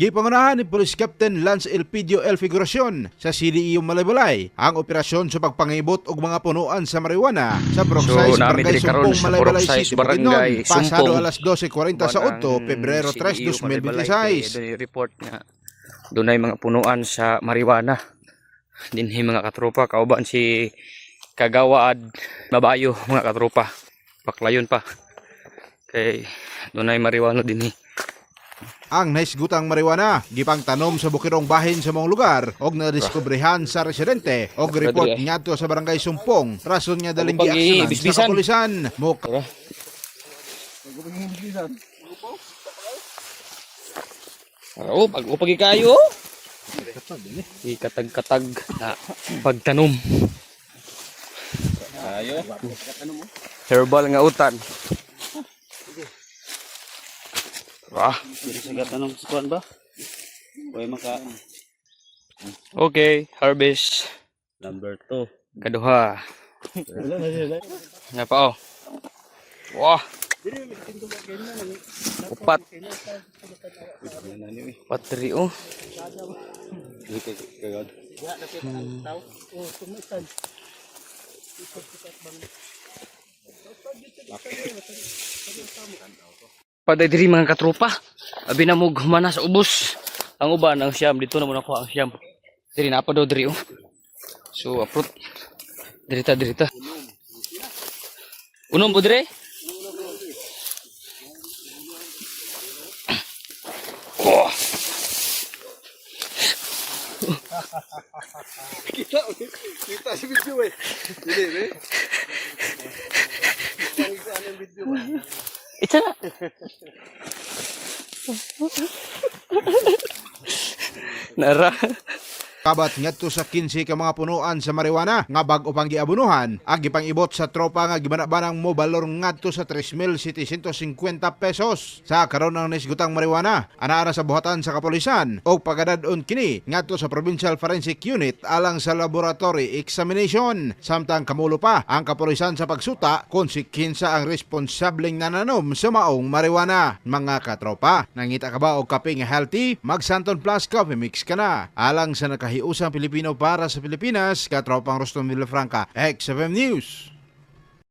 Gipangunahan ni Police Captain Lance Elpidio El Figuracion sa CDEO Malaybalay ang operasyon sa pagpangibot og mga punuan sa marijuana sa Broksais, Barangay Sumpong, Malaybalay City, Bukidnon, pasado alas 12:40 sa 8, Pebrero 3, 2026. Report nga dunay mga punuan sa marijuana dinhi mga katropa, kauban si Kagawaad Babayo mga katropa, paklayon pa kay dunay marijuana dinhi. Ang naisgutang marijuana gipang tanom sa bukirong bahin sa mga lugar og nadiskobrehan sa residente og report ngadto sa Barangay Sumpong, rason nga daling giaksyonan sa kapulisan. Pag-upagi kayo ikatag-katag na pagtanom ayo herbal nga utan. Okay, harvest number 2 kaduha nga pa wah upat patri paday diri mga katropa, abi na mo humana sa ubos ang uban ang siyam dito na mo nakuha ang siyam diri na pa daw diri so approve dirita unom po diri kita si video eh. Dili be. Ito na. Nara. Kabat ngadto sa 15 ka mga punuan sa marijuana nga bag-o pang giabunuhan, ang gipang-ibot sa tropa nga gibana-banang mo balor ngadto sa 3,750 pesos. Sa karon ang naisgutang marijuana ana sa buhatan sa kapulisan o pagadadon kini ngadto sa Provincial Forensic Unit alang sa laboratory examination. Samtang kamulo pa ang kapulisan sa pagsuta konsekwensya ang responsableng nananom sa maong marijuana. Mga katropa, nangita ka ba og kape nga healthy? Mag Santon Plus Coffee Mix ka na. Alang sa nakahiusang Pilipino para sa Pilipinas, katropang Roston Villafranca, XFM News.